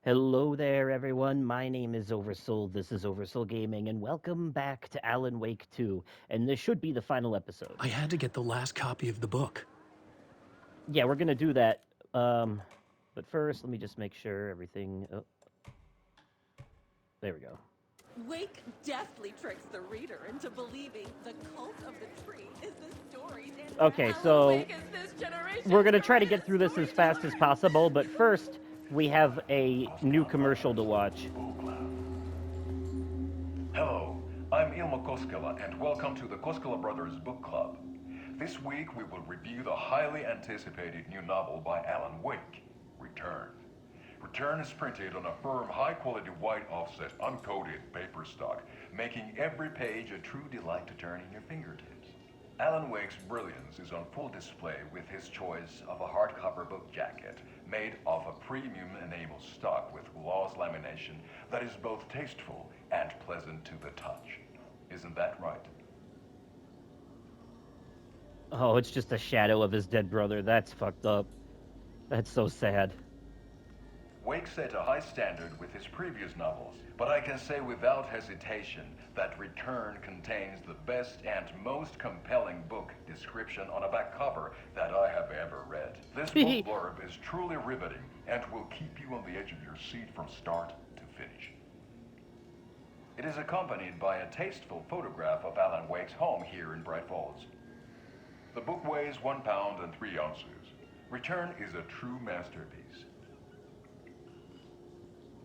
Hello there, everyone. My name is Oversoul. This is Oversoul Gaming, and welcome back to Alan Wake 2. And this should be the final episode. I had to get the last copy of the book. Yeah, we're gonna do that. But first, let me just make sure everything. Oh, there we go. Wake deftly tricks the reader into believing the cult of the tree is the stories and Okay, Alan so Wake is this generation's we're gonna try to get greatest through this as fast as storyteller. possible. But first, we have a new commercial to watch. Hello, I'm Ilmo Koskela and welcome to the Koskela Brothers Book Club. This week we will review the highly anticipated new novel by Alan Wake, Return. Return is printed on a firm, high-quality white offset, uncoated paper stock, making every page a true delight to turn in your fingertips. Alan Wake's brilliance is on full display with his choice of a hardcover book jacket made of a premium enamel stock with gloss lamination that is both tasteful and pleasant to the touch. Isn't that right? Oh, it's just a shadow of his dead brother. That's fucked up. That's so sad. Wake set a high standard with his previous novels, but I can say without hesitation that Return contains the best and most compelling book description on a back cover that I have ever read. This book blurb is truly riveting and will keep you on the edge of your seat from start to finish. It is accompanied by a tasteful photograph of Alan Wake's home here in Bright Falls. The book weighs 1 pound and 3 ounces. Return is a true masterpiece.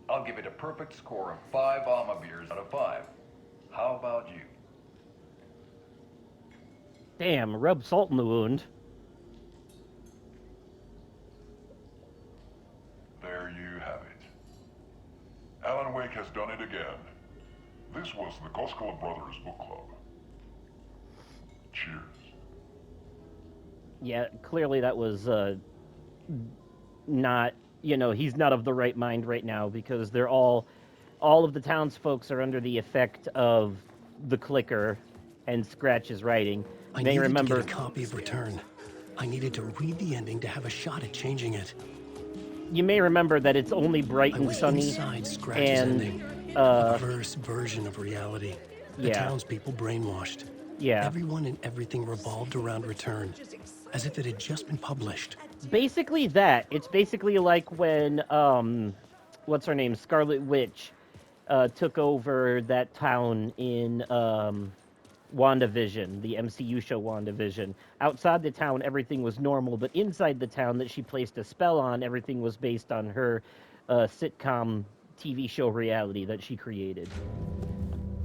I'll give it a perfect score of 5 Alma beers out of 5. How about you? Damn, rub salt in the wound. There you have it. Alan Wake has done it again. This was the Koskela Brothers Book Club. Cheers. Yeah, clearly that was not, he's not of the right mind right now because they're all of the townsfolk are under the effect of the clicker and Scratch's writing. I May needed remember, to get a copy of Return. I needed to read the ending to have a shot at changing it. you may remember that it's only bright I and was sunny, inside Scratch's and ending. A perverse version of reality. The yeah, townspeople brainwashed. yeah. Everyone and everything revolved around Return, as if it had just been published. Basically that. It's basically like when what's her name, Scarlet Witch, took over that town in WandaVision, the MCU show WandaVision. Outside the town, everything was normal, but inside the town that she placed a spell on, everything was based on her sitcom TV show reality that she created.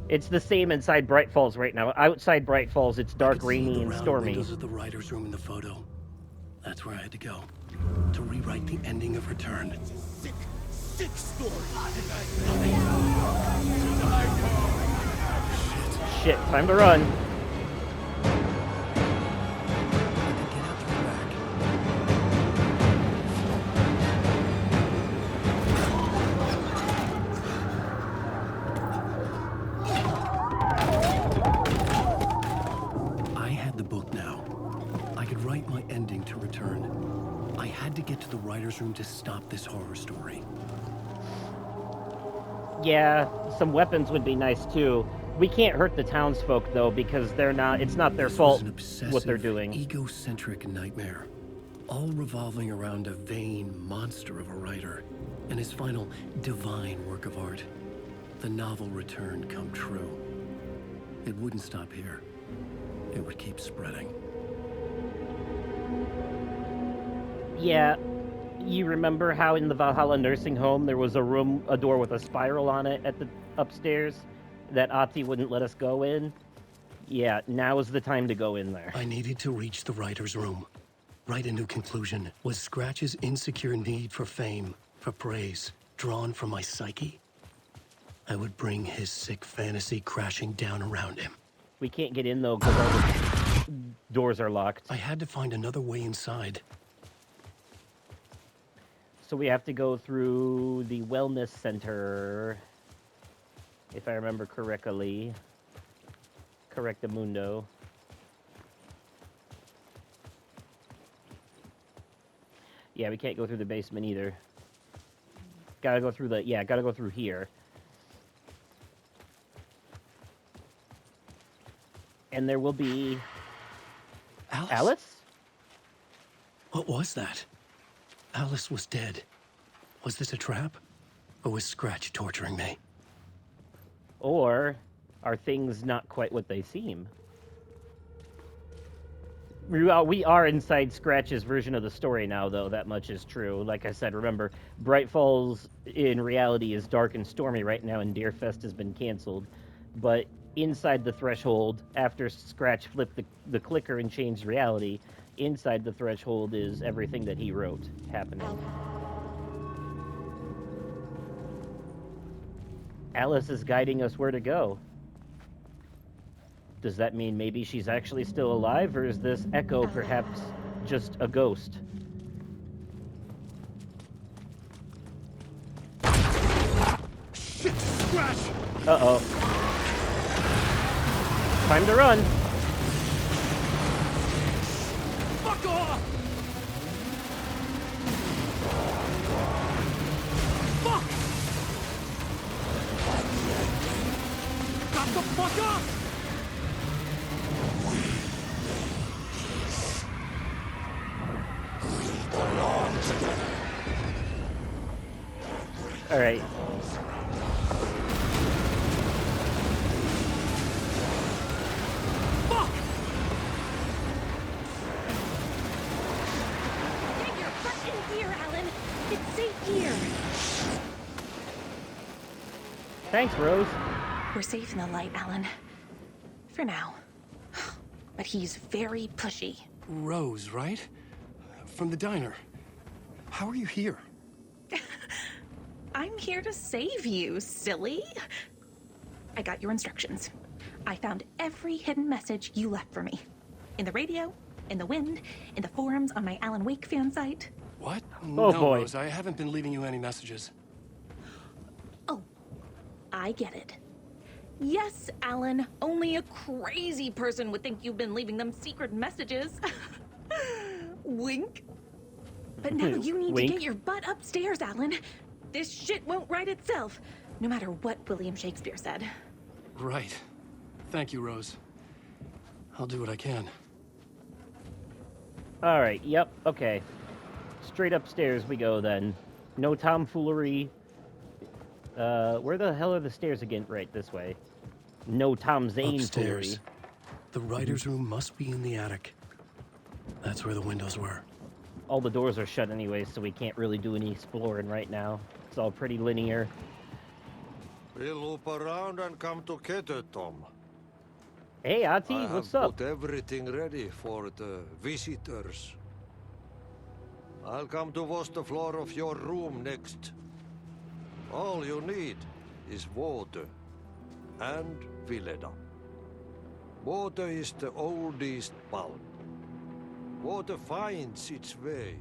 It's the same inside Bright Falls right now. Outside Bright Falls, it's I dark, could see rainy, the and round stormy. windows of the writer's room in the photo. That's where I had to go. To rewrite the ending of Return. Sick story. Shit, time to run. I had the book now. I could write my ending to Return. I had to get to the writer's room to stop this horror story. Yeah, some weapons would be nice too. We can't hurt the townsfolk though because they're not. It's not their This fault was an obsessive, what they're doing. egocentric nightmare, all revolving around a vain monster of a writer and his final divine work of art. The novel Return come true. It wouldn't stop here. It would keep spreading. Yeah, you remember how in the Valhalla nursing home there was a door with a spiral on it at the upstairs that Ati wouldn't let us go in? Yeah, now is the time to go in there. I needed to reach the writer's room. Write a new conclusion. Was Scratch's insecure need for fame, for praise, drawn from my psyche? I would bring his sick fantasy crashing down around him. We can't get in though because all the doors are locked. I had to find another way inside. So we have to go through the wellness center, if I remember correctly. Correctamundo. Yeah, we can't go through the basement either. Gotta go through gotta go through here. And there will be... Alice? Alice? What was that? Alice was dead. Was this a trap? Or was Scratch torturing me? Or are things not quite what they seem? We are inside Scratch's version of the story now, though. That much is true. Like I said, remember, Bright Falls in reality is dark and stormy right now, and Deerfest has been canceled. But inside the threshold, after Scratch flipped the clicker and changed reality, inside the threshold is everything that he wrote happening. Alice is guiding us where to go. Does that mean maybe she's actually still alive, or is this Echo perhaps just a ghost? Shit, Scratch! Uh-oh. Time to run. Fuck off! Fuck! Got the fuck up! All right. Fuck! Get your butt in gear, Alan. It's safe here. Thanks, Rose. We're safe in the light, Alan. For now. But he's very pushy. Rose, right? From the diner. How are you here? I'm here to save you, silly. I got your instructions. I found every hidden message you left for me. In the radio, in the wind, in the forums on my Alan Wake fan site. What? Oh, no, boy. Rose, I haven't been leaving you any messages. Oh, I get it. Yes, Alan, only a crazy person would think you've been leaving them secret messages. Wink. But now you need Wink. to get your butt upstairs, Alan. This shit won't right itself, no matter what William Shakespeare said. Right. Thank you, Rose. I'll do what I can. All right. Yep. Okay. Straight upstairs we go then. No tomfoolery. Where the hell are the stairs again? Right, this way. No Tom Zane Upstairs. foolery. The writer's room must be in the attic. That's where the windows were. All the doors are shut anyway, so we can't really do any exploring right now. It's all pretty linear. We'll loop around and come together, Tom. Hey, Ati, I what's have up? put everything ready for the visitors. I'll come to wash the floor of your room next. All you need is water and Vileda. Water is the oldest bulb. Water finds its way.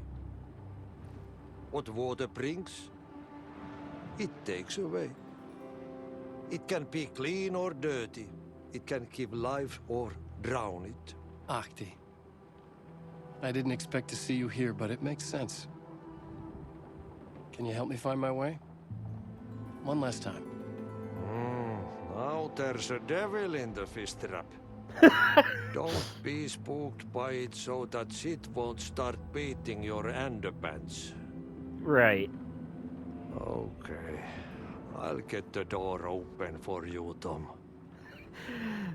What water brings, it takes away. It can be clean or dirty. It can give life or drown it. Ahti. I didn't expect to see you here, but it makes sense. Can you help me find my way? One last time. Now there's a devil in the fish trap. Don't be spooked by it so that shit won't start beating your underpants. Right. Okay. I'll get the door open for you, Tom.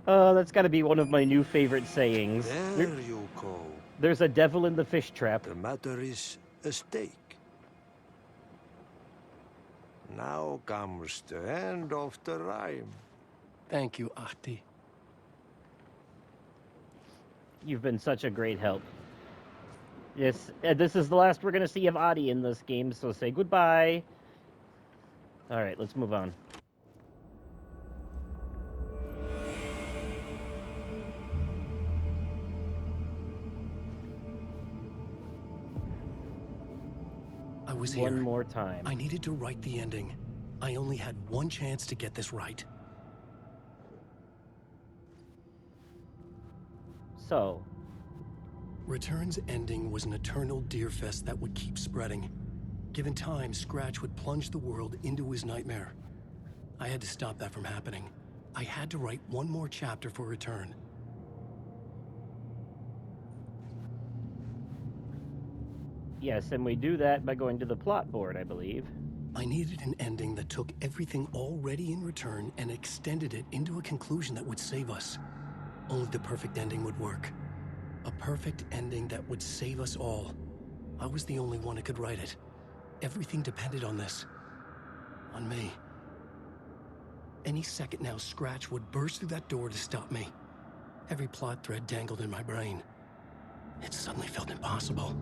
Oh, that's got to be one of my new favorite sayings. There you go. There's a devil in the fish trap. The matter is a stake. Now comes the end of the rhyme. Thank you, Ahti. You've been such a great help. Yes, this is the last we're going to see of Adi in this game, so say goodbye. All right, let's move on. I was here. One more time. I needed to write the ending. I only had one chance to get this right. So, Return's ending was an eternal Deerfest that would keep spreading. given time, Scratch would plunge the world into his nightmare. I had to stop that from happening. I had to write one more chapter for Return. Yes, and we do that by going to the plot board, I believe. I needed an ending that took everything already in Return and extended it into a conclusion that would save us. Only the perfect ending would work. A perfect ending that would save us all. I was the only one who could write it. Everything depended on this. On me. Any second now, Scratch would burst through that door to stop me. Every plot thread dangled in my brain. It suddenly felt impossible.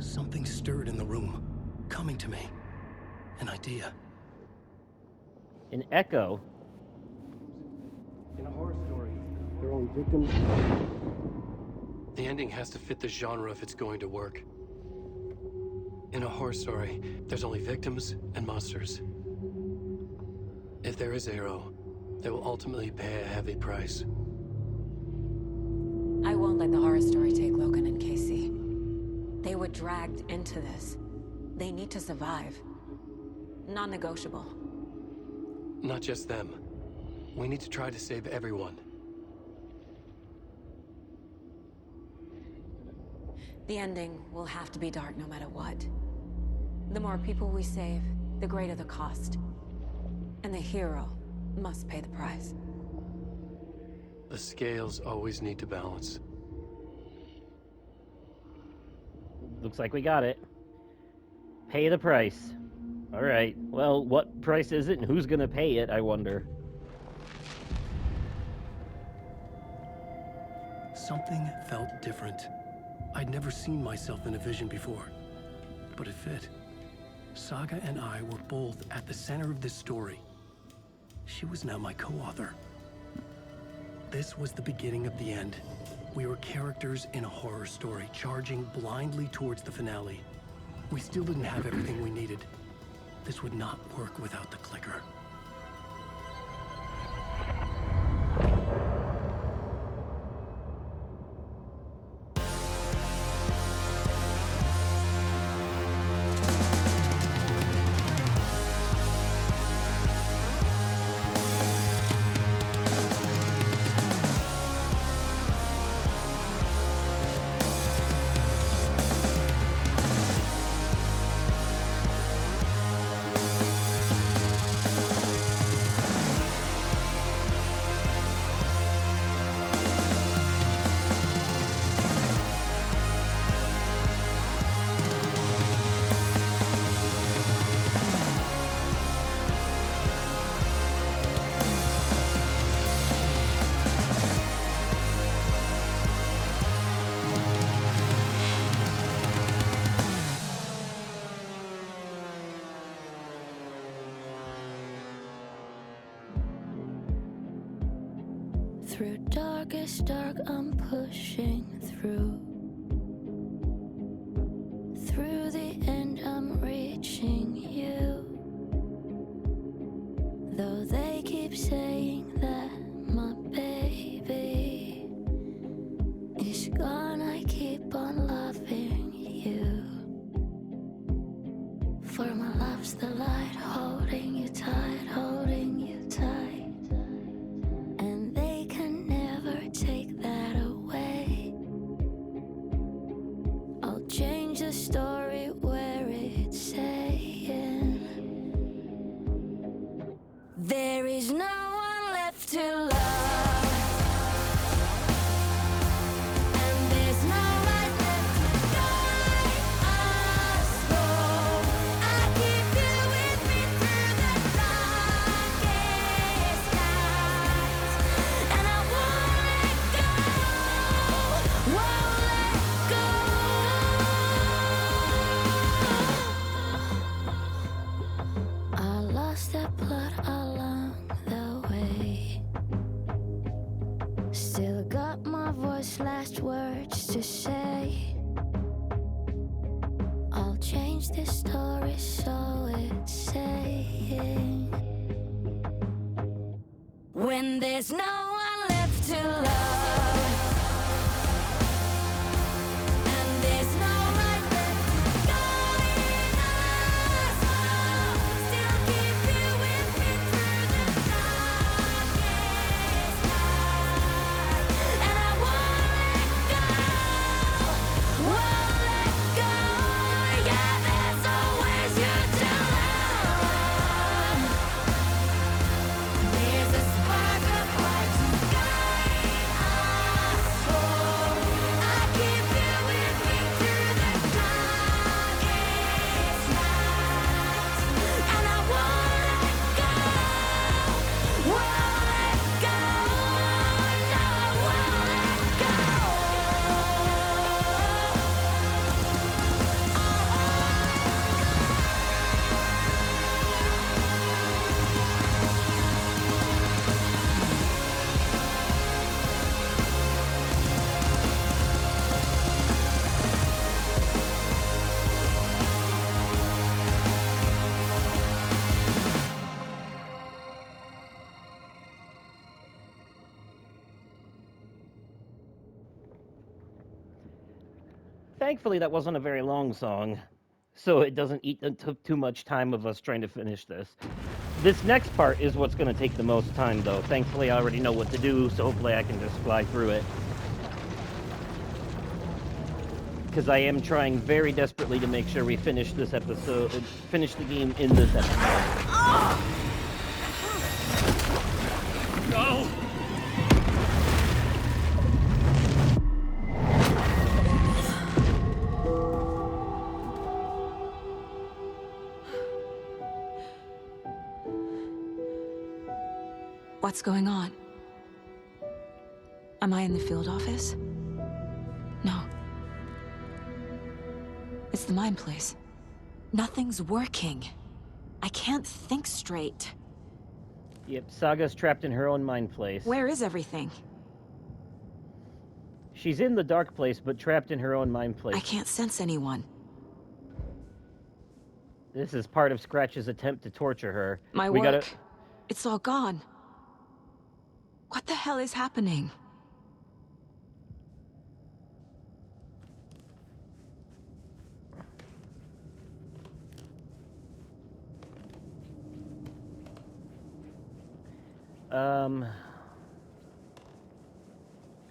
Something stirred in the room, coming to me. An idea. An echo. In a horror story, their own victims. The ending has to fit the genre if it's going to work. In a horror story, there's only victims and monsters. If there is a hero, they will ultimately pay a heavy price. I won't let the horror story take Logan and Casey. They were dragged into this. They need to survive. Non-negotiable. Not just them. We need to try to save everyone. The ending will have to be dark no matter what. The more people we save, the greater the cost. And the hero must pay the price. The scales always need to balance. Looks like we got it. Pay the price. All right. Well, what price is it and who's going to pay it, I wonder? Something felt different. I'd never seen myself in a vision before, but it fit. Saga and I were both at the center of this story. She was now my co-author. This was the beginning of the end. We were characters in a horror story, charging blindly towards the finale. We still didn't have everything we needed. This would not work without the clicker. Through darkest dark, I'm pushing through. Through the end, I'm reaching you. Though they keep saying that my baby is gone, I keep on loving you. For my love's the light, holding you tight, holding you tight. Take that away. I'll change the story where it's saying there is no one left to love. And there's no light left to guide us home. I keep you with me through the darkest nights, and I won't let go. I lost that plot along the way. Still got my voice, last words to say. I'll change this story so it's saying when there's no one left to love. And there's no light left to guide us. Thankfully, that wasn't a very long song, so it doesn't eat too much time of us trying to finish this. This next part is what's going to take the most time, though. Thankfully, I already know what to do, so hopefully I can just fly through it. Because I am trying very desperately to make sure we finish this episode, finish the game in this episode. No! What's going on? Am I in the field office? No. It's the mine place. Nothing's working. I can't think straight. Yep, Saga's trapped in her own mind place. Where is everything? She's in the dark place, but trapped in her own mind place. I can't sense anyone. This is part of Scratch's attempt to torture her. My we work. Gotta... It's all gone. What the hell is happening?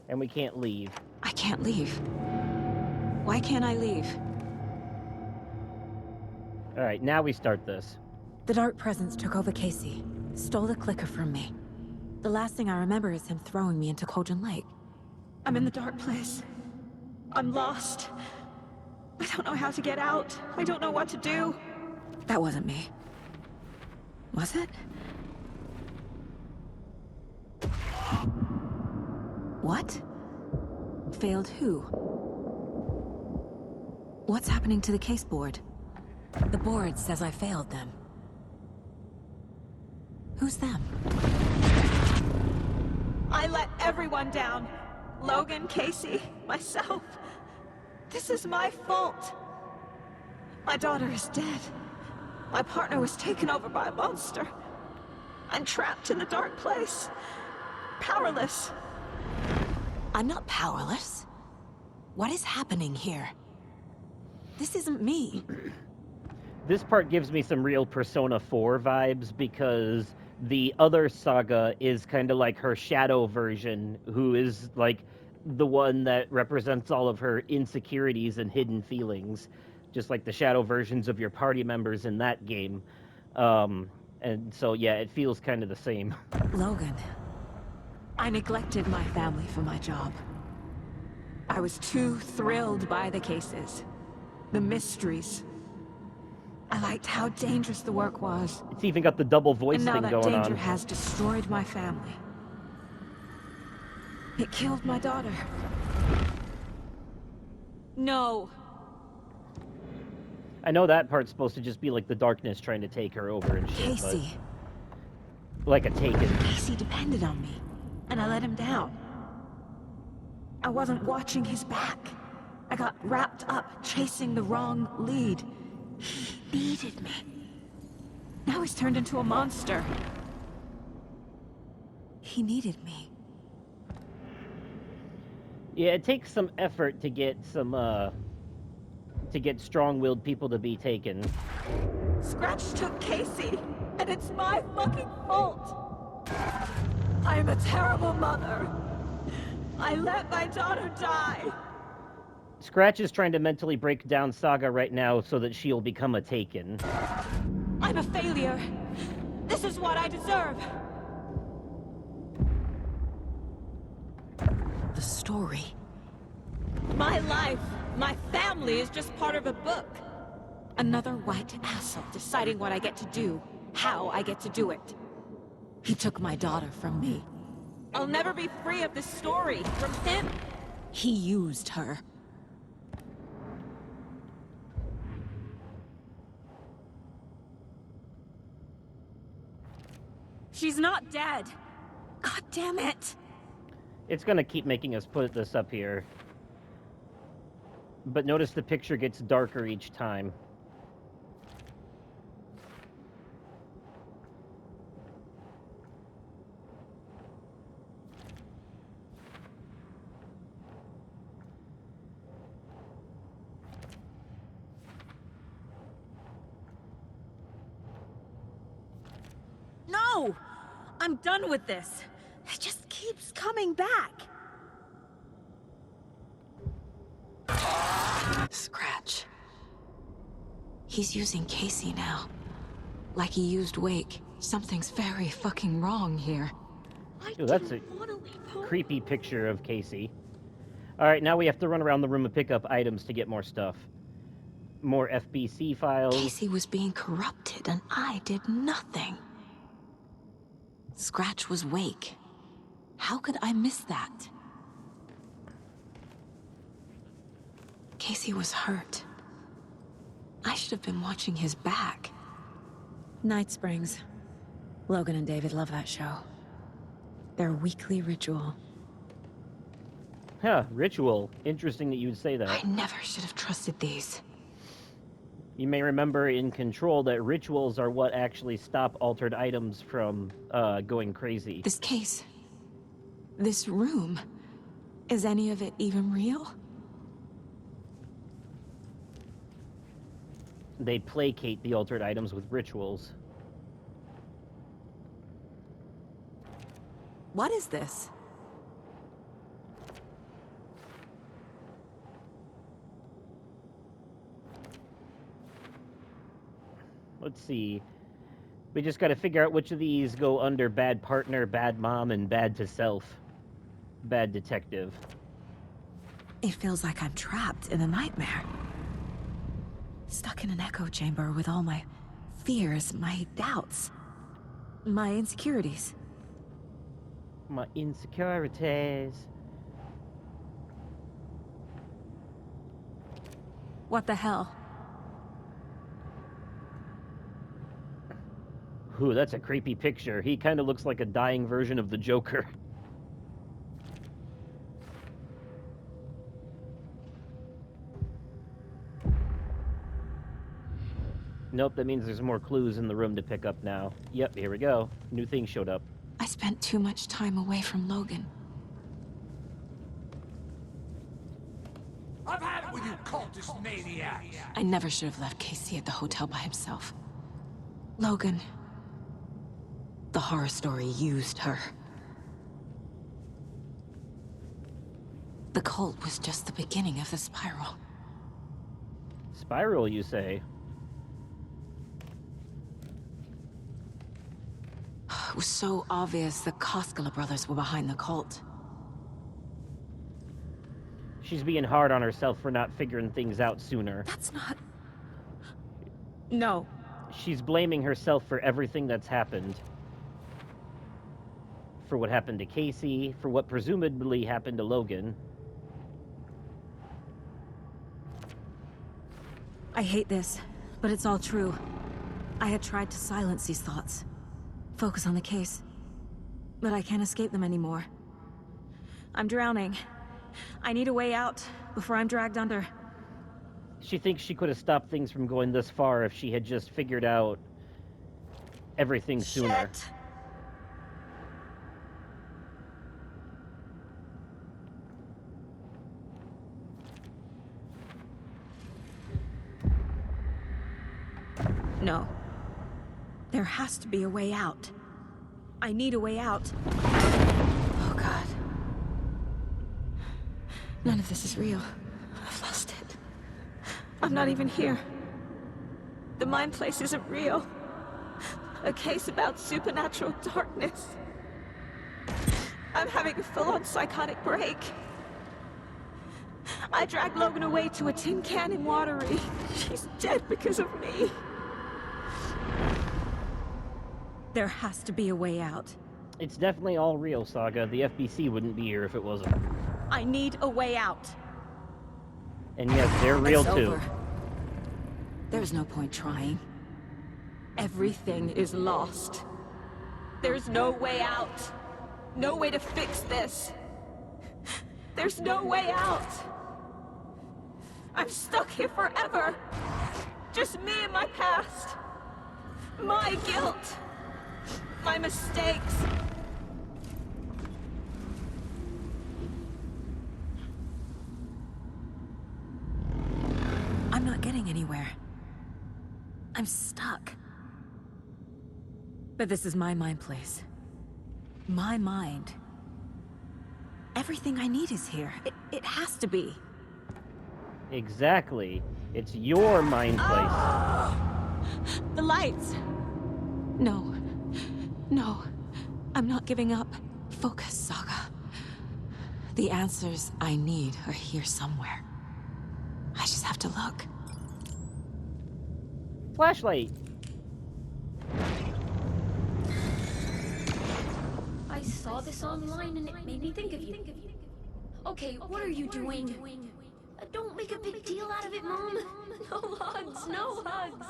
And we can't leave. I can't leave. Why can't I leave? Alright, now we start this. The Dark Presence took over Casey. Stole the clicker from me. The last thing I remember is him throwing me into Cauldron Lake. I'm in the dark place. I'm lost. I don't know how to get out. I don't know what to do. That wasn't me. Was it? What? Failed who? What's happening to the case board? The board says I failed them. Who's them? I let everyone down. Logan, Casey, myself. This is my fault. My daughter is dead. My partner was taken over by a monster. I'm trapped in the dark place. Powerless. I'm not powerless. What is happening here? This isn't me. This part gives me some real Persona 4 vibes because the other Saga is kind of like her shadow version, who is like the one that represents all of her insecurities and hidden feelings, just like the shadow versions of your party members in that game. And so, yeah, it feels kind of the same. Logan. I neglected my family for my job. I was too thrilled by the cases, the mysteries. I liked how dangerous the work was. It's even got the double voice And now thing that going danger on. has destroyed my family. It killed my daughter. No. I know that part's supposed to just be like the darkness trying to take her over and shit, Casey. but like a Taken. Casey depended on me, and I let him down. I wasn't watching his back. I got wrapped up chasing the wrong lead. He needed me. Now he's turned into a monster. He needed me. Yeah, it takes some effort to get some, to get strong-willed people to be taken. Scratch took Casey, and it's my fucking fault. I'm a terrible mother. I let my daughter die. Scratch is trying to mentally break down Saga right now so that she'll become a Taken. I'm a failure. This is what I deserve. The story. My life, my family is just part of a book. Another white asshole deciding what I get to do, how I get to do it. He took my daughter from me. I'll never be free of this story from him. He used her. She's not dead. God damn it. It's gonna keep making us put this up here. But notice the picture gets darker each time. go! I'm done with this. It just keeps coming back. Scratch. He's using Casey now. Like he used Wake. Something's very fucking wrong here. Ooh, that's a creepy picture of Casey. Alright, now we have to run around the room and pick up items to get more stuff. More FBC files. Casey was being corrupted and I did nothing. Scratch was Wake. How could I miss that? Casey was hurt. I should have been watching his back. Night Springs. Logan and David love that show. Their weekly ritual. Huh, ritual. Interesting that you would say that. I never should have trusted these. You may remember in Control that rituals are what actually stop altered items from going crazy. This case. This room. Is any of it even real? They placate the altered items with rituals. What is this? Let's see. We just gotta figure out which of these go under bad partner, bad mom, and bad to self. Bad detective. It feels like I'm trapped in a nightmare. Stuck in an echo chamber with all my fears, my doubts, my insecurities. My insecurities. What the hell? Ooh, that's a creepy picture. He kind of looks like a dying version of the Joker. Nope, that means there's more clues in the room to pick up now. Yep, here we go. New thing showed up. I spent too much time away from Logan. I've had it with you cultist maniacs! I never should have left Casey at the hotel by himself. Logan. The horror story used her. The cult was just the beginning of the spiral. Spiral, you say? It was so obvious the Koskela brothers were behind the cult. She's being hard on herself for not figuring things out sooner. That's not... No. She's blaming herself for everything that's happened. For what happened to Casey, for what presumably happened to Logan. I hate this, but it's all true. I had tried to silence these thoughts. Focus on the case. But I can't escape them anymore. I'm drowning. I need a way out before I'm dragged under. She thinks she could have stopped things from going this far if she had just figured out everything sooner. Shit. No. There has to be a way out. I need a way out. Oh, God. None of this is real. I've lost it. I'm not even here. The mind place isn't real. A case about supernatural darkness. I'm having a full-on psychotic break. I dragged Logan away to a tin can in Watery. She's dead because of me. There has to be a way out. It's definitely all real, Saga. The FBC wouldn't be here if it wasn't. I need a way out. And yes, they're real It's too. over. There's no point trying. Everything is lost. There's no way out. No way to fix this. There's no way out. I'm stuck here forever. Just me and my past. My guilt. My mistakes. I'm not getting anywhere. I'm stuck. But this is my mind place. My mind. Everything I need is here. It has to be. Exactly. It's your mind place. The lights! No. No. I'm not giving up. Focus, Saga. The answers I need are here somewhere. I just have to look. Flashlight. I saw this online and it made me think of you. Okay, what are you doing? Don't make a big deal out of it, Mom. No hugs, no hugs.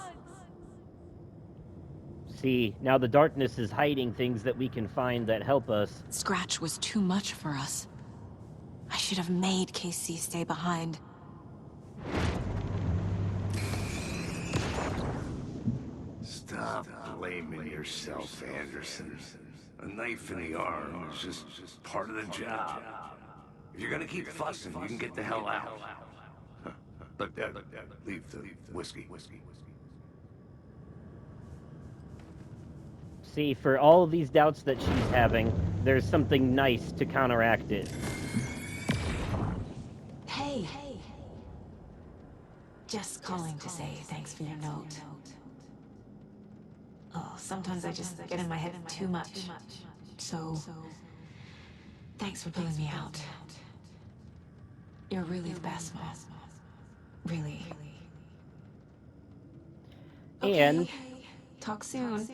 See, now the darkness is hiding things that we can find that help us. Scratch was too much for us. I should have made KC stay behind. Stop blaming yourself, Anderson. A knife in the arm is just part of the job. If you're gonna keep fussing, you can get the hell out. But leave the whiskey. See, for all of these doubts that she's having, there's something nice to counteract it. Hey. Just calling to say thanks for your note. Oh, sometimes I just get in my head too much. So, thanks for pulling me out. You're really the best, Mom. Really. And Okay. Talk soon.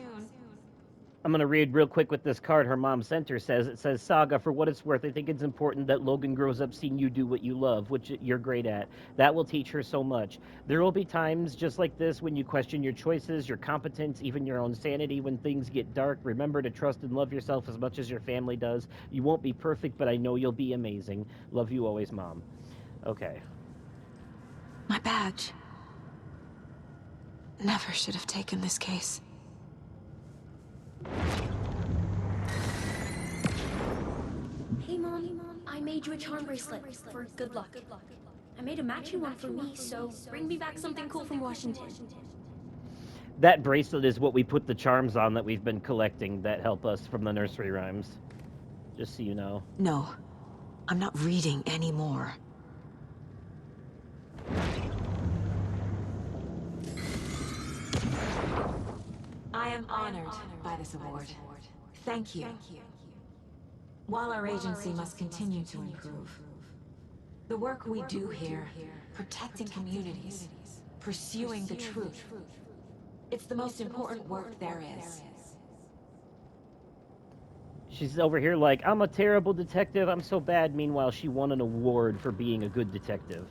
I'm going to read real quick what this card her mom sent her says. It says, Saga, for what it's worth, I think it's important that Logan grows up seeing you do what you love, which you're great at. That will teach her so much. There will be times just like this when you question your choices, your competence, even your own sanity. When things get dark, remember to trust and love yourself as much as your family does. You won't be perfect, but I know you'll be amazing. Love you always, Mom. Okay. My badge. Never should have taken this case. Hey, Mom, I made you a charm bracelet for good luck. I made a matching one for me, so bring me back something cool from Washington. That bracelet is what we put the charms on that we've been collecting that help us from the nursery rhymes. Just so you know. No. I'm not reading anymore. I am honored by this award. Thank you. While our agency must continue to improve, the work we do here, protecting communities, pursuing the truth, it's the most important work there is. She's over here like, I'm a terrible detective, I'm so bad. Meanwhile, she won an award for being a good detective.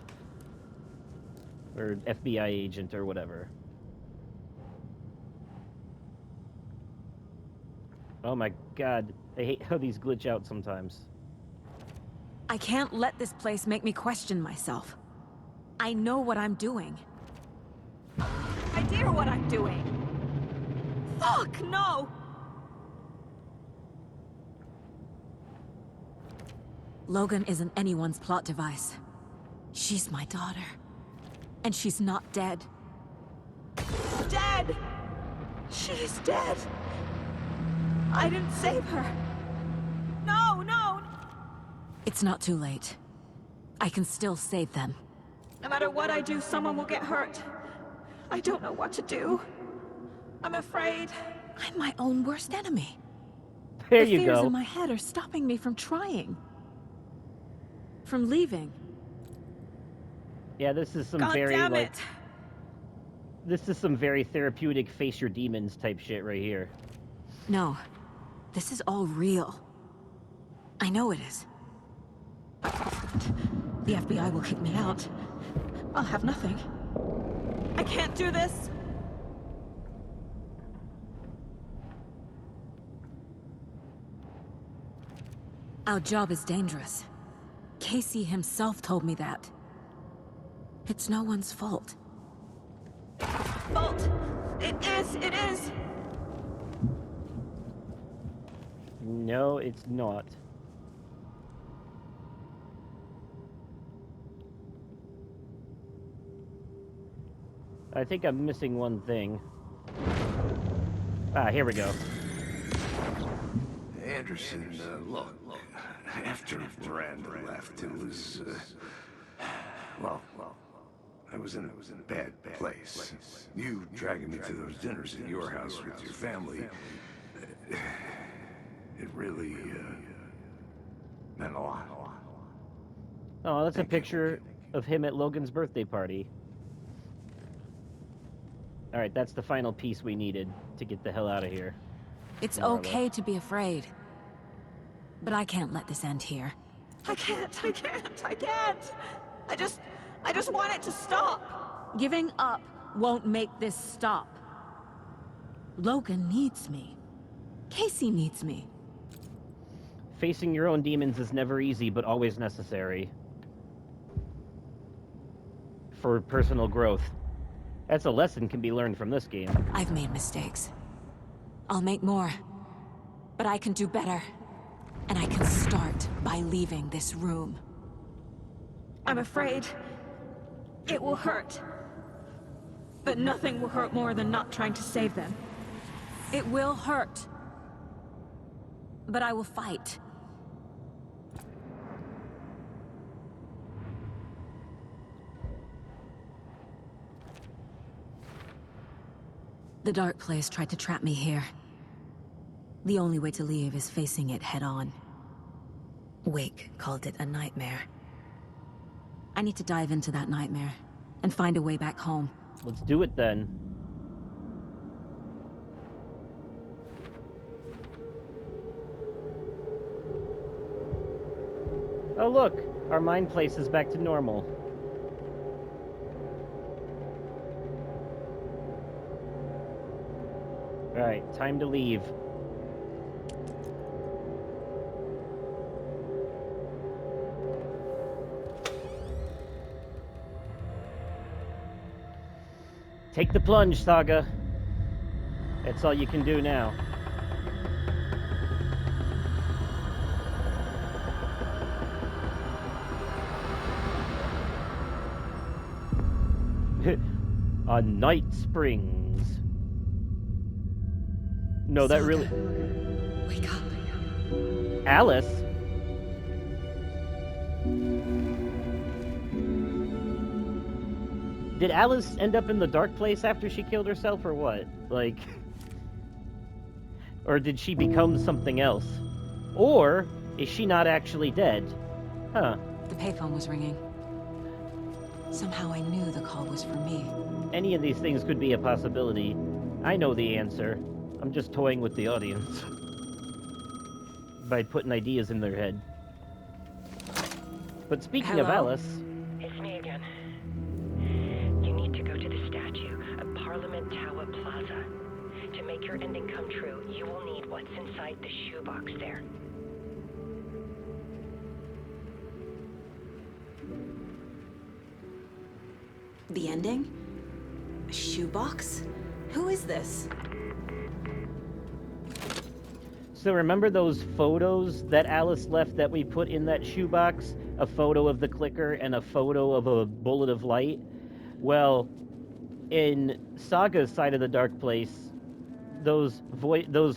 Or FBI agent or whatever. Oh my god, I hate how these glitch out sometimes. I can't let this place make me question myself. I know what I'm doing. Idea what I'm doing. Fuck, no! Logan isn't anyone's plot device. She's my daughter. And she's not dead. Dead! She's dead! I didn't save her. No, no! It's not too late. I can still save them. No matter what I do, someone will get hurt. I don't know what to do. I'm afraid. I'm my own worst enemy. There the you fears go. in my head are stopping me from trying. From leaving. Yeah, this is some God very, damn like... it! This is some very therapeutic face your demons type shit right here. No. This is all real. I know it is. The FBI will kick me out. I'll have nothing. I can't do this! Our job is dangerous. Casey himself told me that. It's no one's fault. Fault! It is! No, it's not. I think I'm missing one thing. Ah, here we go. Anderson, look, after Miranda left, it was, well, I was in a bad place. You dragging me to those dinners at your house with your family, it really, meant a lot. Oh, that's a picture of him at Logan's birthday party. All right, that's the final piece we needed to get the hell out of here. It's More or okay less. to be afraid. But I can't let this end here. I can't. I just want it to stop. Giving up won't make this stop. Logan needs me. Casey needs me. Facing your own demons is never easy, but always necessary. For personal growth. That's a lesson can be learned from this game. I've made mistakes. I'll make more. But I can do better. And I can start by leaving this room. I'm afraid it will hurt. But nothing will hurt more than not trying to save them. It will hurt. But I will fight. The dark place tried to trap me here. The only way to leave is facing it head-on. Wake called it a nightmare. I need to dive into that nightmare and find a way back home. Let's do it then. Oh look, our mind place is back to normal. Alright, time to leave. Take the plunge, Saga. That's all you can do now. On Night Springs. No, that Saga, really... wake up. Alice? Did Alice end up in the dark place after she killed herself, or what? Like... Or did she become something else? Or is she not actually dead? Huh. The payphone was ringing. Somehow I knew the call was for me. Any of these things could be a possibility. I know the answer. I'm just toying with the audience. By putting ideas in their head. But speaking of Hello? Alice... It's me again. You need to go to the statue at Parliament Tower Plaza. To make your ending come true, you will need what's inside the shoebox there. The ending? A shoebox? Who is this? So remember those photos that Alice left that we put in that shoebox? A photo of the clicker and a photo of a bullet of light? Well, in Saga's side of the dark place, those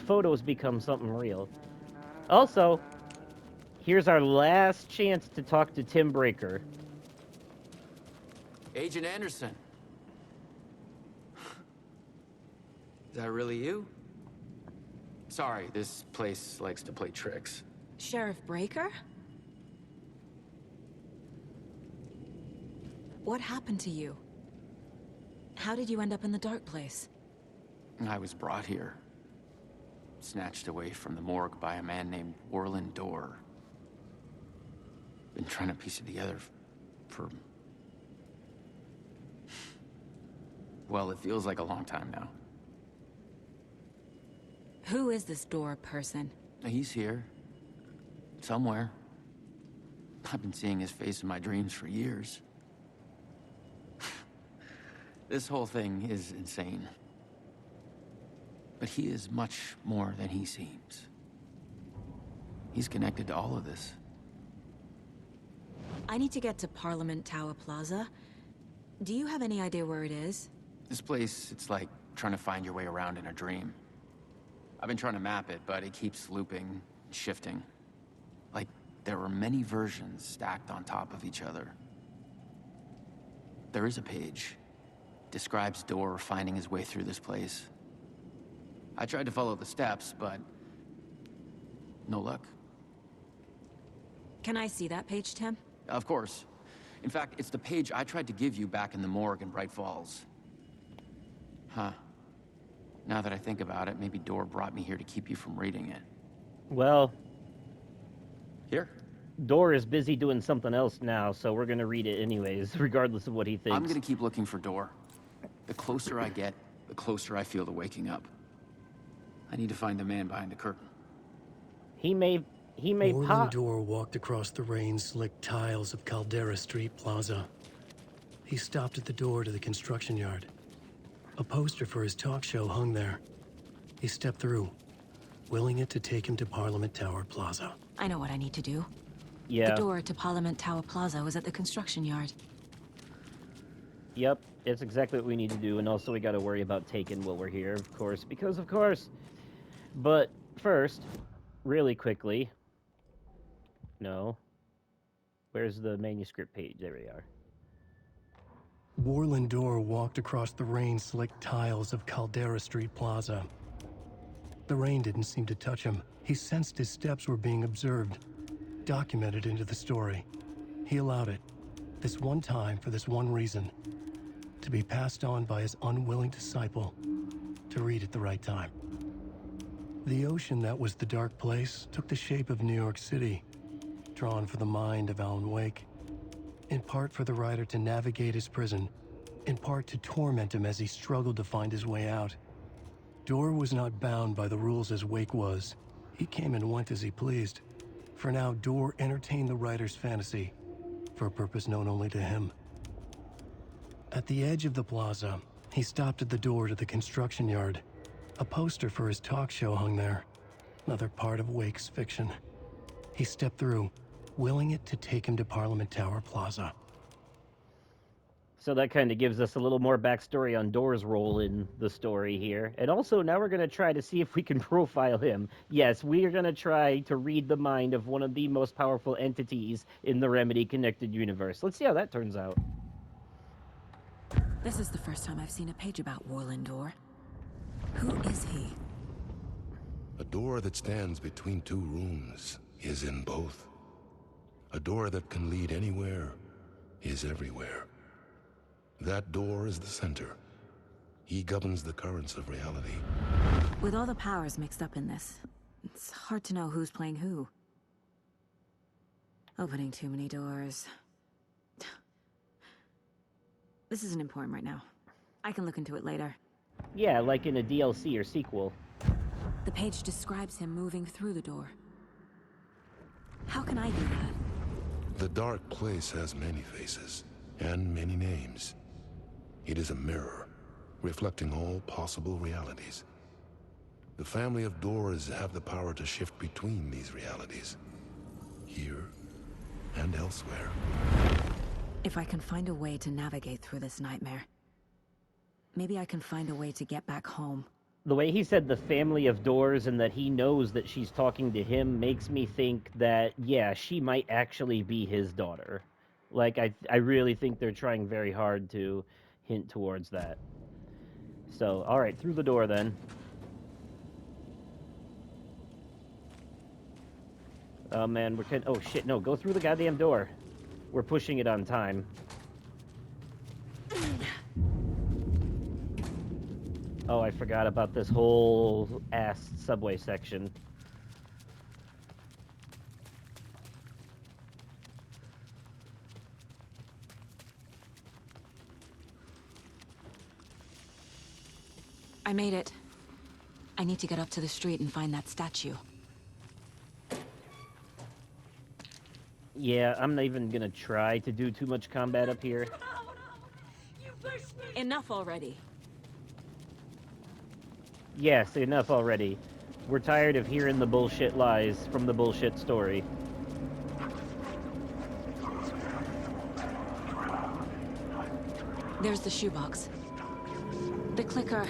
photos become something real. Also, here's our last chance to talk to Tim Breaker. Agent Anderson. Is that really you? Sorry, this place likes to play tricks. Sheriff Breaker? What happened to you? How did you end up in the dark place? I was brought here. Snatched away from the morgue by a man named Orland Dorr. Been trying to piece it together for... Well, it feels like a long time now. Who is this Dorr person? He's here. Somewhere. I've been seeing his face in my dreams for years. This whole thing is insane. But he is much more than he seems. He's connected to all of this. I need to get to Parliament Tower Plaza. Do you have any idea where it is? This place, it's like trying to find your way around in a dream. I've been trying to map it, but it keeps looping, shifting. Like there were many versions stacked on top of each other. There is a page. Describes Door finding his way through this place. I tried to follow the steps, but no luck. Can I see that page, Tim? Of course. In fact, it's the page I tried to give you back in the morgue in Bright Falls. Huh. Now that I think about it, maybe Door brought me here to keep you from reading it. Well, here. Door is busy doing something else now, so we're gonna read it anyways, regardless of what he thinks. I'm gonna keep looking for Door. The closer I get, the closer I feel to waking up. I need to find the man behind the curtain. He may Orland Door walked across the rain-slicked tiles of Caldera Street Plaza. He stopped at the door to the construction yard. A poster for his talk show hung there. He stepped through, willing it to take him to Parliament Tower Plaza. I know what I need to do. Yeah. The door to Parliament Tower Plaza was at the construction yard. Yep, it's exactly what we need to do, and also we gotta worry about taking while we're here, of course, because of course. But first, really quickly... No. Where's the manuscript page? There we are. Orland Door walked across the rain-slicked tiles of Caldera Street Plaza. The rain didn't seem to touch him. He sensed his steps were being observed, documented into the story. He allowed it, this one time for this one reason, to be passed on by his unwilling disciple, to read at the right time. The ocean that was the dark place took the shape of New York City, drawn for the mind of Alan Wake, in part for the writer to navigate his prison, in part to torment him as he struggled to find his way out. Door was not bound by the rules as Wake was. He came and went as he pleased. For now, Door entertained the writer's fantasy, for a purpose known only to him. At the edge of the plaza, he stopped at the door to the construction yard. A poster for his talk show hung there, another part of Wake's fiction. He stepped through, willing it to take him to Parliament Tower Plaza. So that kind of gives us a little more backstory on Door's role in the story here. And also, now we're going to try to see if we can profile him. Yes, we are going to try to read the mind of one of the most powerful entities in the Remedy-connected universe. Let's see how that turns out. This is the first time I've seen a page about Orland Door. Who is he? A door that stands between two rooms is in both. A door that can lead anywhere is everywhere. That door is the center. He governs the currents of reality. With all the powers mixed up in this, it's hard to know who's playing who. Opening too many doors. This isn't important right now. I can look into it later. Yeah, like in a DLC or sequel. The page describes him moving through the door. How can I do that? The dark place has many faces and many names. It is a mirror, reflecting all possible realities. The family of doors have the power to shift between these realities, here and elsewhere. If I can find a way to navigate through this nightmare, maybe I can find a way to get back home. The way he said the family of doors and that he knows that she's talking to him makes me think that, yeah, she might actually be his daughter. Like, I really think they're trying very hard to hint towards that. So, alright, through the door then. Oh man, oh shit, no, go through the goddamn door. We're pushing it on time. Oh, I forgot about this whole ass subway section. I made it. I need to get up to the street and find that statue. Yeah, I'm not even gonna try to do too much combat up here. Enough already. Yes, enough already. We're tired of hearing the bullshit lies from the bullshit story. There's the shoebox. The clicker.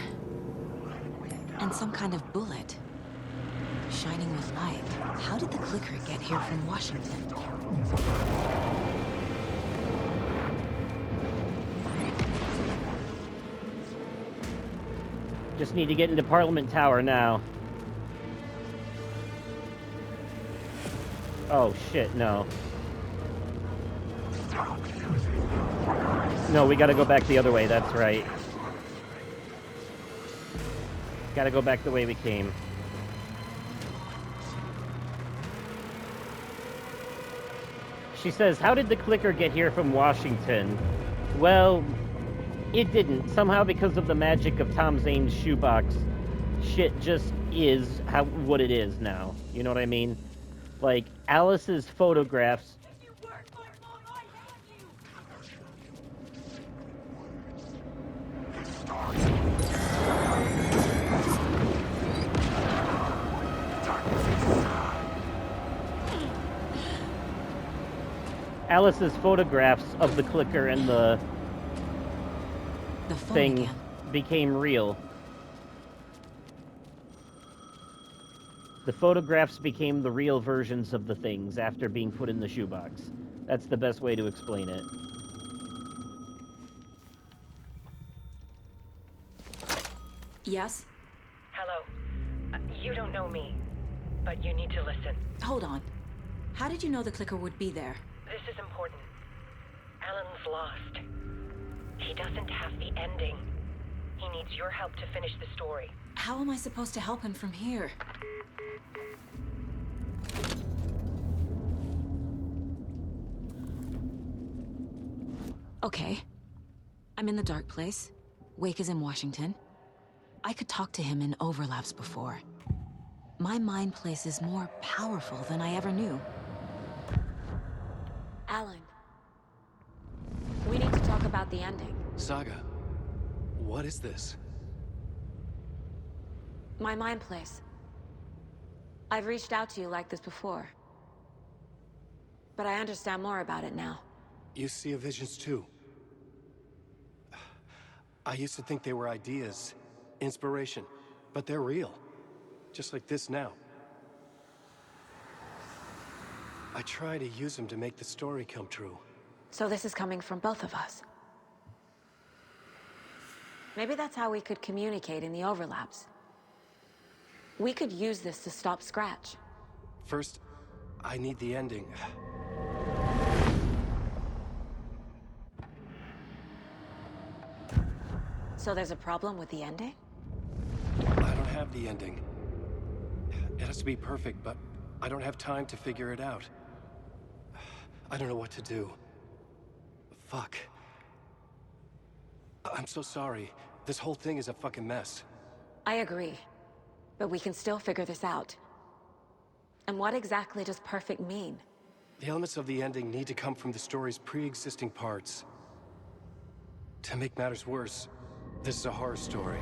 And some kind of bullet. shining with light. How did the clicker get here from Washington? Just need to get into Parliament Tower now. Oh shit, no. No, we gotta go back the other way, that's right. Gotta go back the way we came. She says, how did the clicker get here from Washington? Well, it didn't. Somehow, because of the magic of Tom Zane's shoebox, shit just is what it is now. You know what I mean? Like, Alice's photographs... Alice's photographs of the clicker and the thing again. became real. The photographs became the real versions of the things after being put in the shoebox. That's the best way to explain it. Yes? Hello. You don't know me, but you need to listen. Hold on. How did you know the clicker would be there? This is important. Alan's lost. He doesn't have the ending. He needs your help to finish the story. How am I supposed to help him from here? Okay. I'm in the dark place. Wake is in Washington. I could talk to him in overlaps before. My mind place is more powerful than I ever knew. Alan. We need to talk about the ending. Saga, what is this? My mind place. I've reached out to you like this before. But I understand more about it now. You see visions too. I used to think they were ideas, inspiration, but they're real. Just like this now. I try to use them to make the story come true. So this is coming from both of us. Maybe that's how we could communicate in the overlaps. We could use this to stop Scratch. First, I need the ending. So there's a problem with the ending? I don't have the ending. It has to be perfect, but I don't have time to figure it out. I don't know what to do. Fuck. I'm so sorry. This whole thing is a fucking mess. I agree. But we can still figure this out. And what exactly does perfect mean? The elements of the ending need to come from the story's pre-existing parts. To make matters worse, this is a horror story.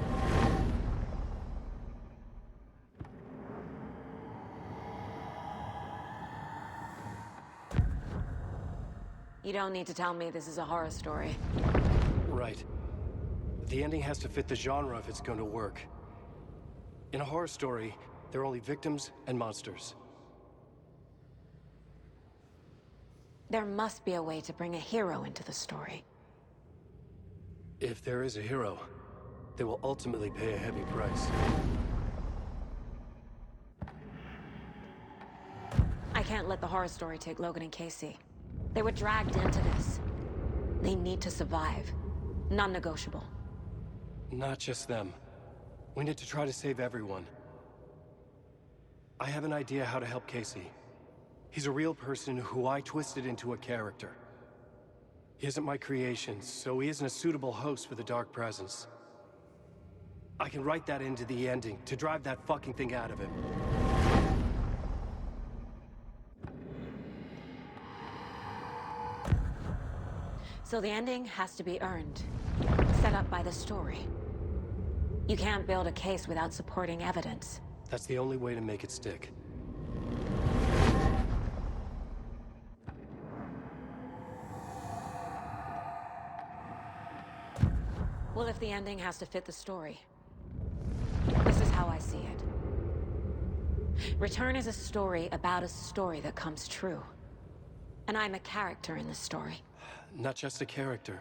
You don't need to tell me this is a horror story. Right. The ending has to fit the genre if it's going to work. In a horror story, there are only victims and monsters. There must be a way to bring a hero into the story. If there is a hero, they will ultimately pay a heavy price. I can't let the horror story take Logan and Casey. They were dragged into this. They need to survive. Non-negotiable. Not just them. We need to try to save everyone. I have an idea how to help Casey. He's a real person who I twisted into a character. He isn't my creation, so he isn't a suitable host for the Dark Presence. I can write that into the ending to drive that fucking thing out of him. So the ending has to be earned. Set up by the story. You can't build a case without supporting evidence. That's the only way to make it stick. Well, if the ending has to fit the story, this is how I see it. Return is a story about a story that comes true. And I'm a character in the story. Not just a character.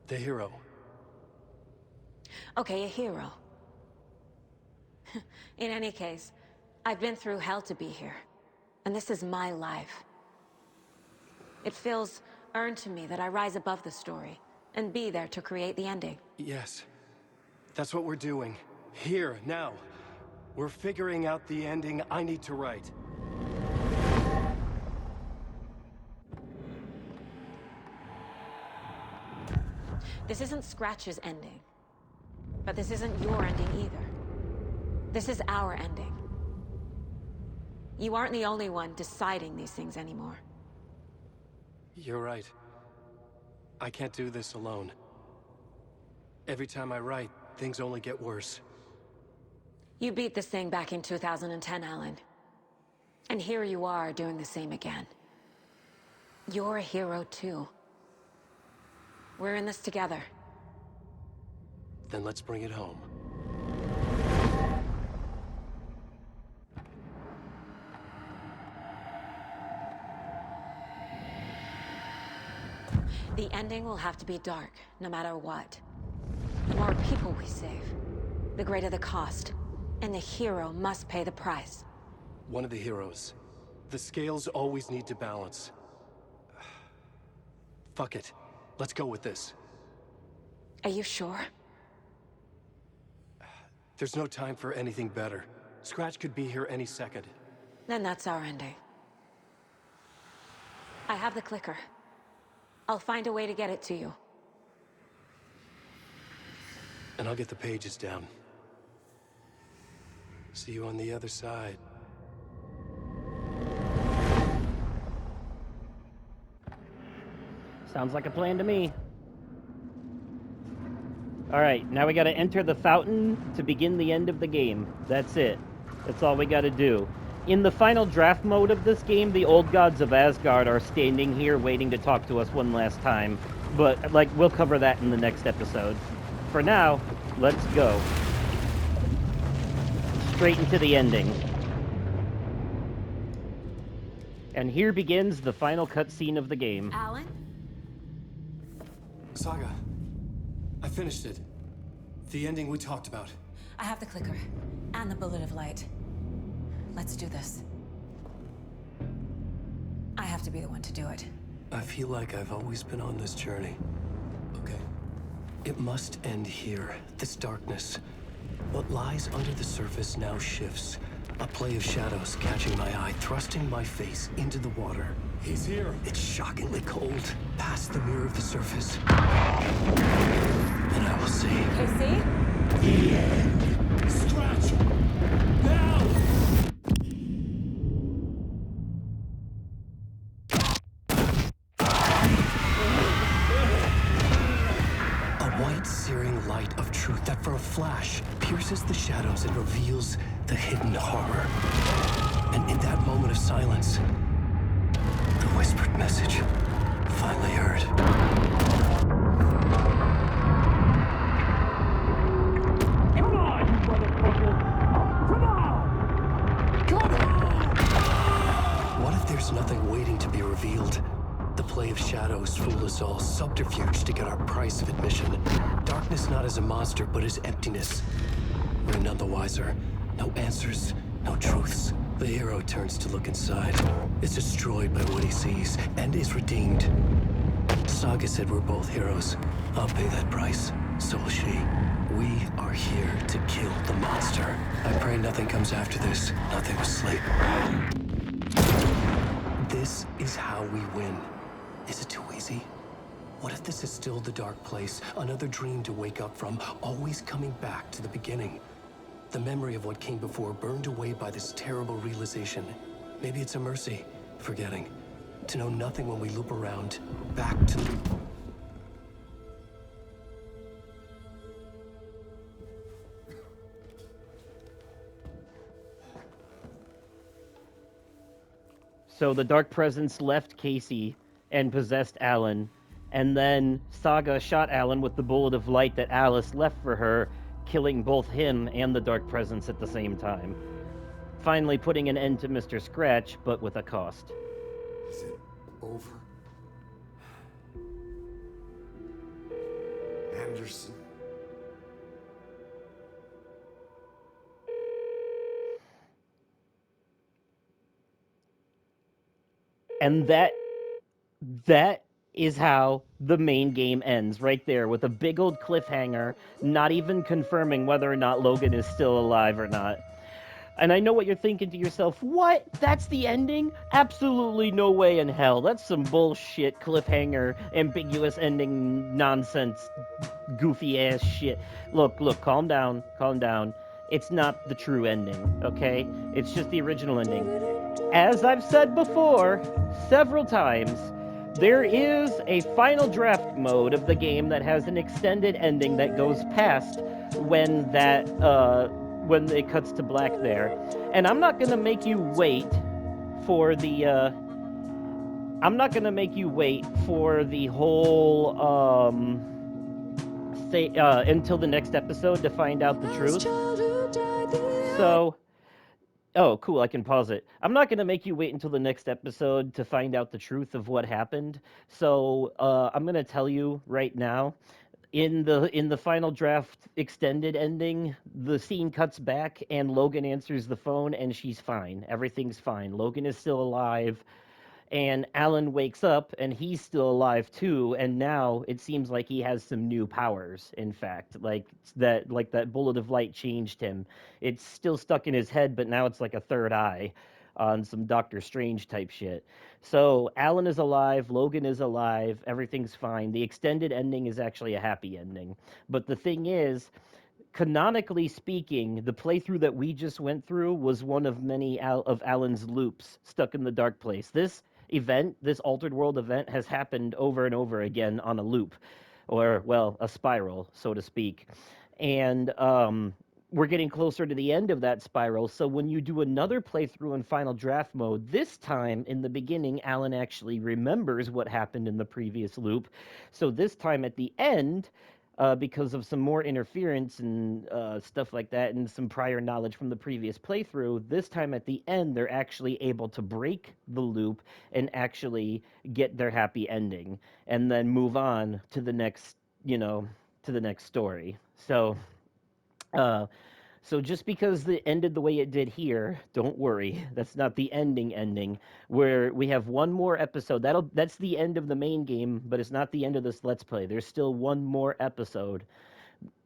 The hero. Okay, a hero. In any case, I've been through hell to be here. And this is my life. It feels earned to me that I rise above the story and be there to create the ending. Yes. That's what we're doing. Here, now. We're figuring out the ending I need to write. This isn't Scratch's ending. But this isn't your ending either. This is our ending. You aren't the only one deciding these things anymore. You're right. I can't do this alone. Every time I write, things only get worse. You beat this thing back in 2010, Alan. And here you are doing the same again. You're a hero too. We're in this together. Then let's bring it home. The ending will have to be dark, no matter what. The more people we save, the greater the cost. And the hero must pay the price. One of the heroes. The scales always need to balance. Fuck it. Let's go with this. Are you sure? There's no time for anything better. Scratch could be here any second. Then that's our ending. I have the clicker. I'll find a way to get it to you. And I'll get the pages down. See you on the other side. Sounds like a plan to me. Alright, now we gotta enter the fountain to begin the end of the game. That's it. That's all we gotta do. In the final draft mode of this game, the old gods of Asgard are standing here waiting to talk to us one last time. But, like, we'll cover that in the next episode. For now, let's go. Straight into the ending. And here begins the final cutscene of the game. Alan? Saga. I finished it. The ending we talked about. I have the clicker. And the bullet of light. Let's do this. I have to be the one to do it. I feel like I've always been on this journey. Okay. It must end here. This darkness. What lies under the surface now shifts. A play of shadows catching my eye, thrusting my face into the water. He's here. It's shockingly cold. Past the mirror of the surface. And I will see. Casey? The end. Scratch! Now! A white, searing light of truth that for a flash pierces the shadows and reveals the hidden horror. And in that moment of silence, the whispered message finally heard. Come on, you motherfucker! Come on! Come on! What if there's nothing waiting to be revealed? The play of shadows fool us all, subterfuge to get our price of admission. Darkness not as a monster, but as emptiness. We're none the wiser. No answers, no truths. The hero turns to look inside, is destroyed by what he sees, and is redeemed. Saga said we're both heroes. I'll pay that price. So will she. We are here to kill the monster. I pray nothing comes after this. Nothing but sleep. This is how we win. Is it too easy? What if this is still the dark place? Another dream to wake up from, always coming back to the beginning. The memory of what came before burned away by this terrible realization. Maybe it's a mercy, forgetting. To know nothing when we loop around, back to the... So the Dark Presence left Casey and possessed Alan, and then Saga shot Alan with the bullet of light that Alice left for her, killing both him and the Dark Presence at the same time. finally putting an end to Mr. Scratch, but with a cost. Is it over? Anderson? And that is how the main game ends, right there, with a big old cliffhanger, not even confirming whether or not Logan is still alive or not. And I know what you're thinking to yourself, what? That's the ending? Absolutely no way in hell. That's some bullshit, cliffhanger, ambiguous ending nonsense, goofy ass shit. Look, calm down, calm down. It's not the true ending, okay? It's just the original ending. As I've said before, several times, there is a final draft mode of the game that has an extended ending that goes past when it cuts to black there. And I'm not gonna make you wait for the I'm not gonna make you wait for the whole until the next episode to find out the truth. So oh, cool, I can pause it. I'm not going to make you wait until the next episode to find out the truth of what happened. So, I'm going to tell you right now. In the final draft extended ending, the scene cuts back and Logan answers the phone and she's fine. Everything's fine. Logan is still alive. And Alan wakes up and he's still alive too, and now it seems like he has some new powers, in fact. Like that bullet of light changed him. It's still stuck in his head, but now it's like a third eye on some Doctor Strange type shit. So Alan is alive, Logan is alive, everything's fine. The extended ending is actually a happy ending. But the thing is, canonically speaking, the playthrough that we just went through was one of many of Alan's loops stuck in the dark place. This event, this altered world event, has happened over and over again on a loop, or, well, a spiral, so to speak. And we're getting closer to the end of that spiral, so when you do another playthrough in Final Draft mode, this time in the beginning, Alan actually remembers what happened in the previous loop. So this time at the end, because of some more interference and stuff like that, and some prior knowledge from the previous playthrough, this time at the end, they're actually able to break the loop and actually get their happy ending, and then move on to the next, to the next story. Uh, so just because it ended the way it did here, don't worry. That's not the ending. Where we have one more episode. That's the end of the main game, but it's not the end of this Let's Play. There's still one more episode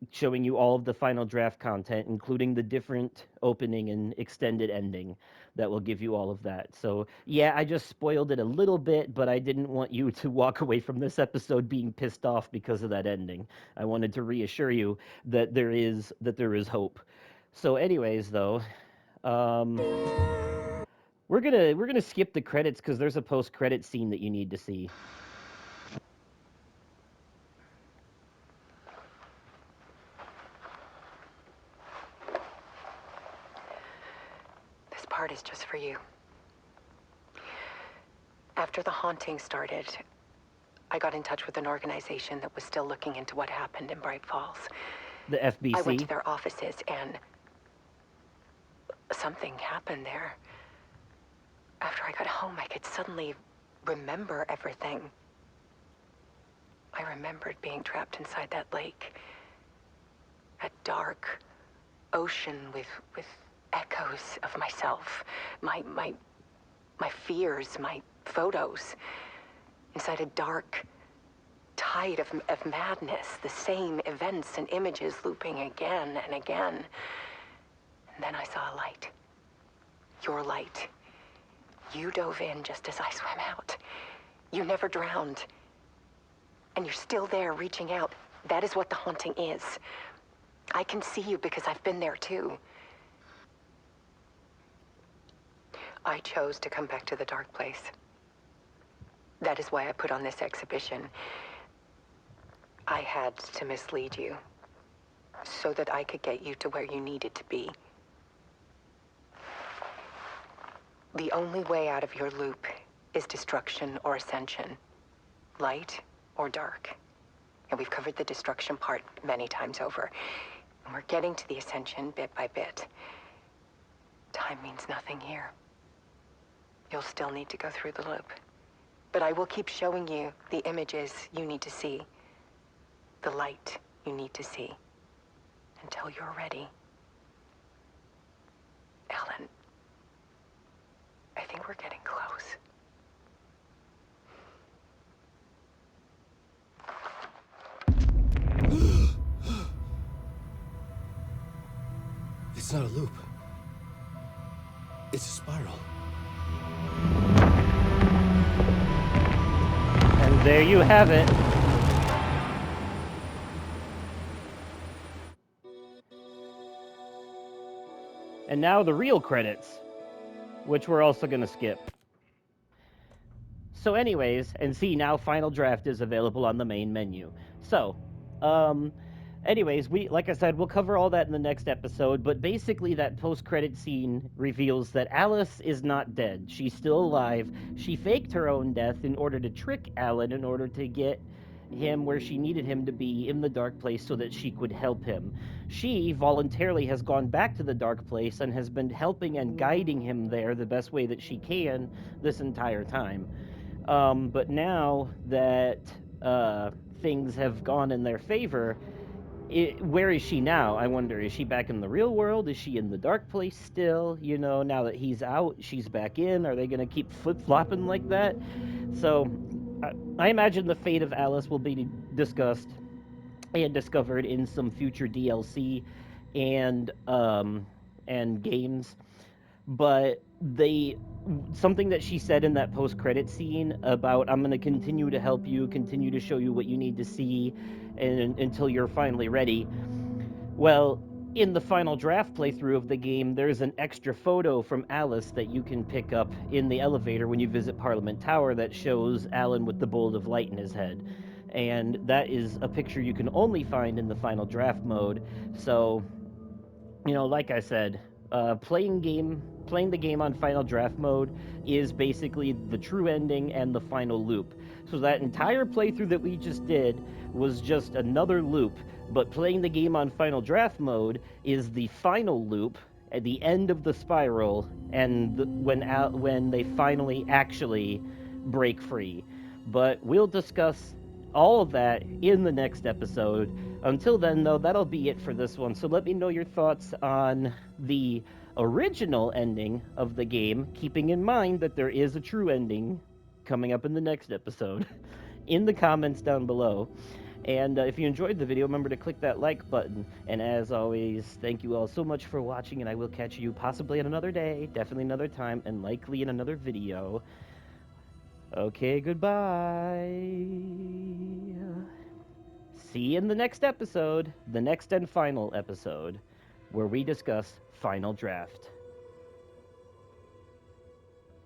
showing you all of the final draft content, including the different opening and extended ending that will give you all of that. So, yeah, I just spoiled it a little bit, but I didn't want you to walk away from this episode being pissed off because of that ending. I wanted to reassure you that there is hope. So, anyways, though, we're gonna skip the credits because there's a post-credit scene that you need to see. This part is just for you. After the haunting started, I got in touch with an organization that was still looking into what happened in Bright Falls. The FBC? I went to their offices and something happened there. After I got home, I could suddenly remember everything. I remembered being trapped inside that lake. A dark ocean with echoes of myself. My fears, my photos. Inside a dark tide of madness. The same events and images looping again and again. And then I saw a light. Your light. You dove in just as I swam out. You never drowned. And you're still there reaching out. That is what the haunting is. I can see you because I've been there too. I chose to come back to the dark place. That is why I put on this exhibition. I had to mislead you so that I could get you to where you needed to be. The only way out of your loop is destruction or ascension, light or dark. And we've covered the destruction part many times over. And we're getting to the ascension bit by bit. time means nothing here. You'll still need to go through the loop. But I will keep showing you the images you need to see. The light you need to see. Until you're ready. Alan, I think we're getting close. It's not a loop. It's a spiral. And there you have it. And now the real credits, which we're also going to skip. So anyways, and see, now Final Draft is available on the main menu. So, anyways, like I said, we'll cover all that in the next episode, but basically that post-credit scene reveals that Alice is not dead. She's still alive. She faked her own death in order to trick Alan, in order to get him where she needed him to be in the dark place so that she could help him. She voluntarily has gone back to the dark place and has been helping and guiding him there the best way that she can this entire time. But now that things have gone in their favor, where is she now? I wonder, is she back in the real world? Is she in the dark place still? You know, now that he's out, she's back in. Are they going to keep flip-flopping like that? So I imagine the fate of Alice will be discussed and discovered in some future DLC and games. But something that she said in that post-credit scene about, I'm going to continue to help you, continue to show you what you need to see, and until you're finally ready. Well, in the Final Draft playthrough of the game, there's an extra photo from Alice that you can pick up in the elevator when you visit Parliament Tower that shows Alan with the bolt of light in his head. And that is a picture you can only find in the Final Draft mode. So, you know, like I said, playing the game on Final Draft mode is basically the true ending and the final loop. So that entire playthrough that we just did was just another loop, but playing the game on Final Draft mode is the final loop at the end of the spiral, and when they finally actually break free. But we'll discuss all of that in the next episode. Until then, though, that'll be it for this one. So let me know your thoughts on the original ending of the game, keeping in mind that there is a true ending coming up in the next episode, in the comments down below. And if you enjoyed the video, remember to click that like button. And as always, thank you all so much for watching, and I will catch you possibly on another day, definitely another time, and likely in another video. Okay, goodbye. See you in the next episode, the next and final episode, where we discuss Final Draft.